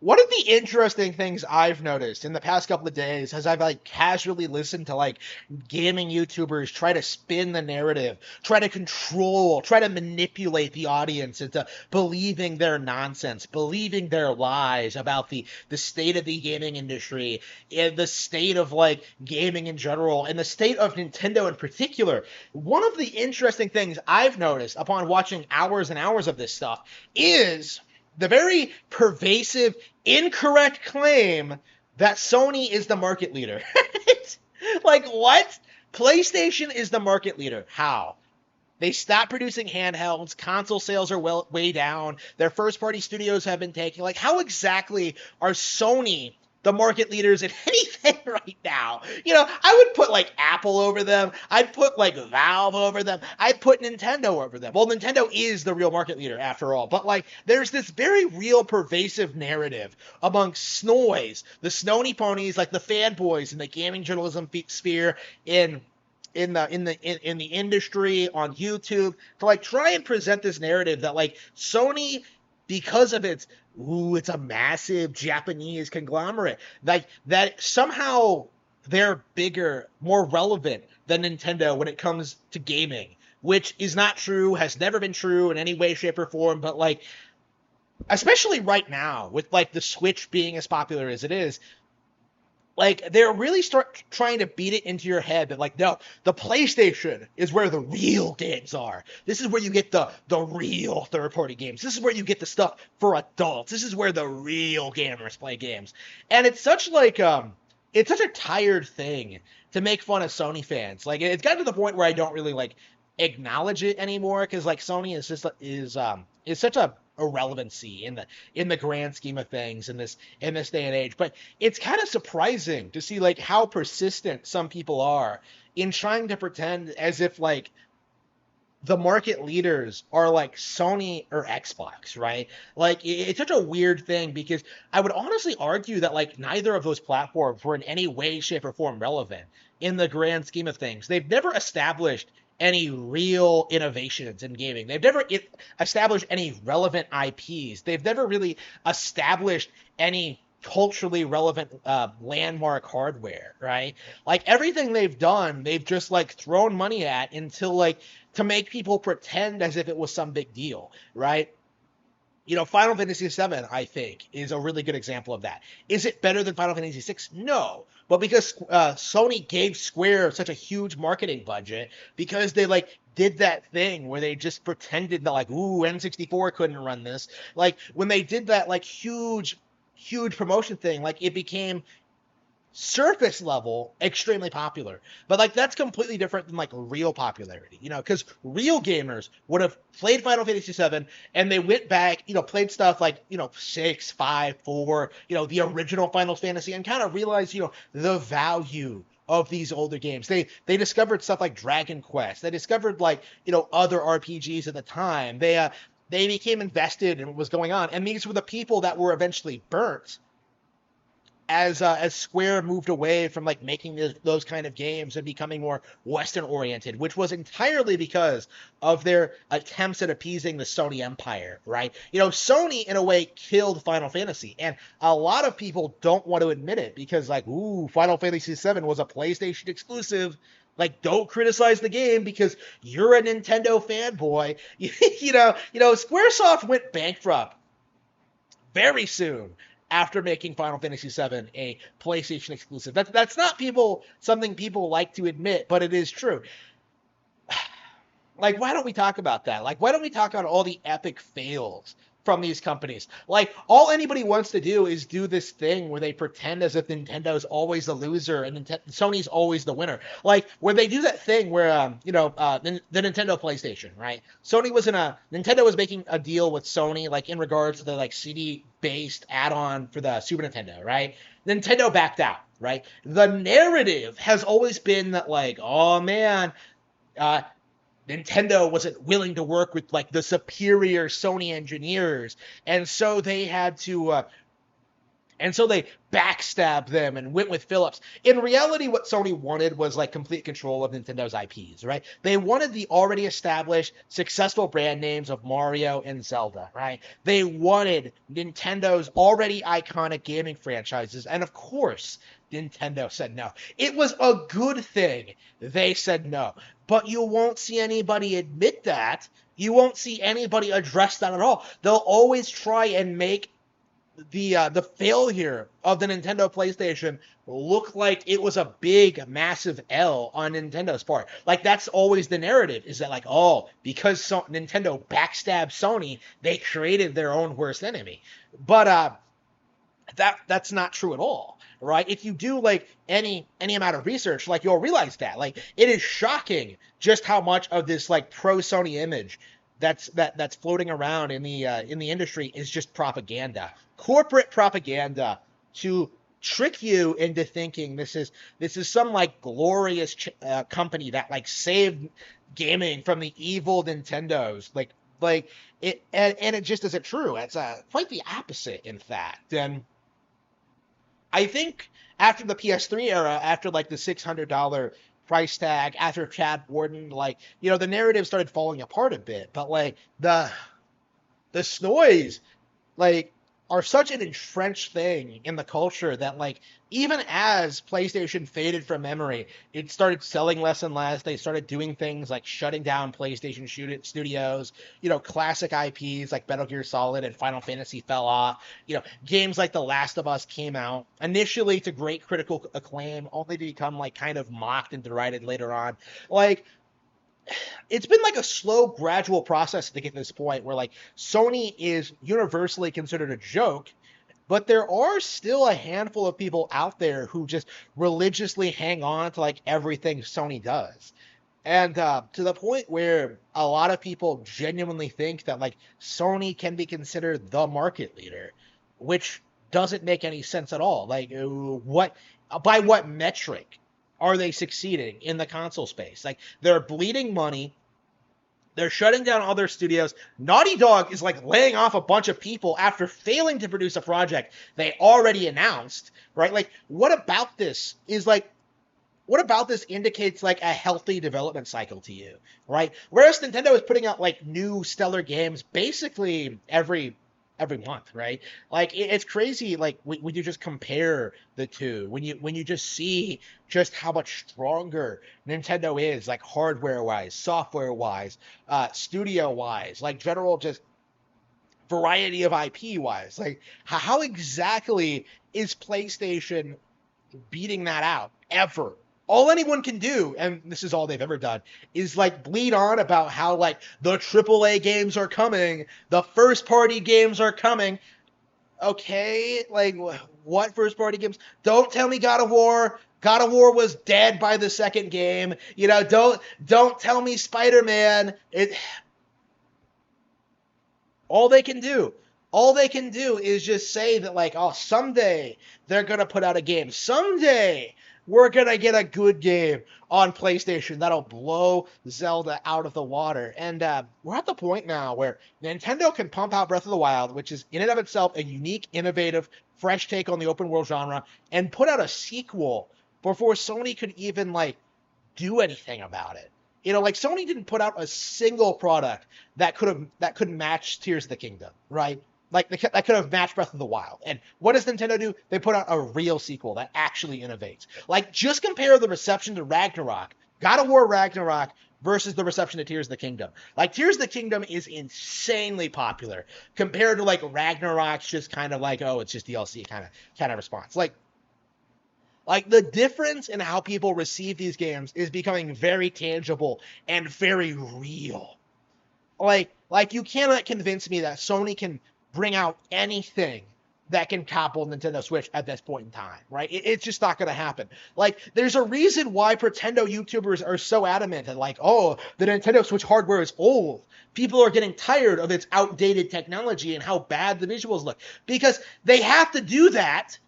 One of the interesting things I've noticed in the past couple of days as I've like casually listened to like gaming YouTubers try to spin the narrative, try to control, try to manipulate the audience into believing their nonsense, believing their lies about the state of the gaming industry and the state of like gaming in general and the state of Nintendo in particular. One of the interesting things I've noticed upon watching hours and hours of this stuff is the very pervasive, incorrect claim that Sony is the market leader. Like, what? PlayStation is the market leader. How? They stopped producing handhelds. Console sales are way down. Their first party studios have been taken. Like, how exactly are Sony the market leaders in anything right now? I would put like Apple over them. I'd put like Valve over them. I'd put Nintendo over them. Well, Nintendo is the real market leader after all. But like, there's this very real pervasive narrative among snoys, the Snony ponies, like the fanboys in the gaming journalism sphere in the industry on YouTube to like try and present this narrative that like Sony, because of it's a massive Japanese conglomerate, like that somehow they're bigger, more relevant than Nintendo when it comes to gaming, which is not true, has never been true in any way, shape, or form. But like, especially right now with like the Switch being as popular as it is, like they're really start trying to beat it into your head that like, no, the PlayStation is where the real games are. This is where you get the real third party games. This is where you get the stuff for adults. This is where the real gamers play games. And it's such a tired thing to make fun of Sony fans. Like, it's gotten to the point where I don't really like acknowledge it anymore because like Sony is such a irrelevancy in the grand scheme of things in this day and age. But it's kind of surprising to see like how persistent some people are in trying to pretend as if like the market leaders are like Sony or Xbox, right? Like, it's such a weird thing because I would honestly argue that like neither of those platforms were in any way, shape, or form relevant in the grand scheme of things. They've never established any real innovations in gaming. They've never established any relevant IPs. They've never really established any culturally relevant landmark hardware, right? Like, everything they've done, they've just like thrown money at until like to make people pretend as if it was some big deal, right? Final Fantasy VII, I think, is a really good example of that. Is it better than Final Fantasy VI? No. But because Sony gave Square such a huge marketing budget, because they, like, did that thing where they just pretended that, like, ooh, N64 couldn't run this. Like, when they did that, like, huge promotion thing, like, it became surface level extremely popular, but like that's completely different than like real popularity, because real gamers would have played Final Fantasy VII and they went back, played stuff like 6, 5, 4, the original Final Fantasy, and kind of realized the value of these older games. They discovered stuff like Dragon Quest. They discovered like other RPGs at the time. They became invested in what was going on, and these were the people that were eventually burnt as Square moved away from like making those kind of games and becoming more Western oriented, which was entirely because of their attempts at appeasing the Sony empire, right? Sony in a way killed Final Fantasy, and a lot of people don't want to admit it because like, ooh, Final Fantasy VII was a PlayStation exclusive. Like, don't criticize the game because you're a Nintendo fanboy. Squaresoft went bankrupt very soon after making Final Fantasy VII a PlayStation exclusive. That's not something people like to admit, but it is true. Like, why don't we talk about that? Like, why don't we talk about all the epic fails from these companies? Like, all anybody wants to do is do this thing where they pretend as if Nintendo's always the loser and Sony's always the winner. Like, where they do that thing where, the Nintendo PlayStation, right? Nintendo was making a deal with Sony, like, in regards to the, like, CD-based add-on for the Super Nintendo, right? Nintendo backed out, right? The narrative has always been that, like, oh man, uh, Nintendo wasn't willing to work with like the superior Sony engineers, and so they had to And so they backstabbed them and went with Philips. In reality, what Sony wanted was like complete control of Nintendo's IPs, right? They wanted the already established successful brand names of Mario and Zelda, right? They wanted Nintendo's already iconic gaming franchises. And of course, Nintendo said no. It was a good thing they said no. But you won't see anybody admit that. You won't see anybody address that at all. They'll always try and make the failure of the Nintendo PlayStation look like it was a big, massive L on Nintendo's part. Like, that's always the narrative, is that like, oh, because Nintendo backstabbed Sony, they created their own worst enemy. But that's not true at all, right? If you do like any amount of research, like, you'll realize that like it is shocking just how much of this like pro Sony image that's floating around in the industry is just propaganda, corporate propaganda, to trick you into thinking this is some like glorious company that like saved gaming from the evil Nintendos, like it, and it just isn't true. It's quite the opposite, in fact. And I think after the PS3 era, after like the $600 price tag, after Chad Warden, like, the narrative started falling apart a bit. But like the Snoys, like, are such an entrenched thing in the culture that like even as PlayStation faded from memory, it started selling less and less. They started doing things like shutting down PlayStation studios. Classic IPs like Metal Gear Solid and Final Fantasy fell off. Games like The Last of Us came out initially to great critical acclaim, only to become like kind of mocked and derided later on. Like, it's been like a slow, gradual process to get to this point where like Sony is universally considered a joke, but there are still a handful of people out there who just religiously hang on to like everything Sony does. And to the point where a lot of people genuinely think that like Sony can be considered the market leader, which doesn't make any sense at all. Like, by what metric are they succeeding in the console space? Like, they're bleeding money. They're shutting down all their studios. Naughty Dog is like laying off a bunch of people after failing to produce a project they already announced, right? Like, what about this indicates like a healthy development cycle to you, right? Whereas Nintendo is putting out like new stellar games basically every month, right? Like, it's crazy. Like, when you just compare the two, when you just see just how much stronger Nintendo is, like hardware wise, software wise, studio wise, like general just variety of IP wise, like how exactly is PlayStation beating that out ever? All anyone can do, and this is all they've ever done, is like bleed on about how like the AAA games are coming, the first party games are coming. Okay, like, what first party games? Don't tell me God of War. God of War was dead by the second game. Don't tell me Spider-Man. All they can do is just say that like, oh, someday they're gonna put out a game. Someday we're going to get a good game on PlayStation that'll blow Zelda out of the water. And we're at the point now where Nintendo can pump out Breath of the Wild, which is in and of itself a unique, innovative, fresh take on the open world genre, and put out a sequel before Sony could even like do anything about it. Like, Sony didn't put out a single product that could match Tears of the Kingdom, right? Like, that could have matched Breath of the Wild. And what does Nintendo do? They put out a real sequel that actually innovates. Like, just compare the reception to Ragnarok, God of War Ragnarok, versus the reception to Tears of the Kingdom. Like, Tears of the Kingdom is insanely popular compared to like Ragnarok's just kind of like, oh, it's just DLC kind of response. Like the difference in how people receive these games is becoming very tangible and very real. Like you cannot convince me that Sony can bring out anything that can topple Nintendo Switch at this point in time, right? It's just not going to happen. Like, there's a reason why Pretendo YouTubers are so adamant and like, oh, the Nintendo Switch hardware is old. People are getting tired of its outdated technology and how bad the visuals look. Because they have to do that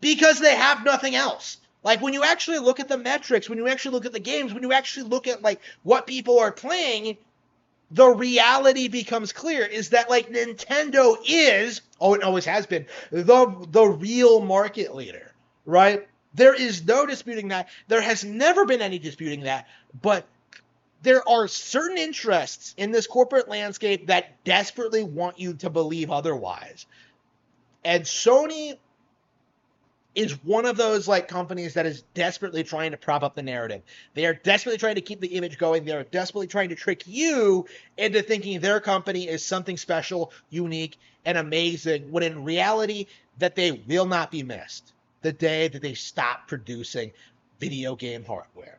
because they have nothing else. Like, when you actually look at the metrics, when you actually look at the games, when you actually look at like what people are playing, the reality becomes clear is that like Nintendo is, oh, it always has been, the real market leader, right? There is no disputing that. There has never been any disputing that. But there are certain interests in this corporate landscape that desperately want you to believe otherwise. And Sony is one of those like companies that is desperately trying to prop up the narrative. They are desperately trying to keep the image going. They are desperately trying to trick you into thinking their company is something special, unique, and amazing, when in reality that they will not be missed the day that they stop producing video game hardware.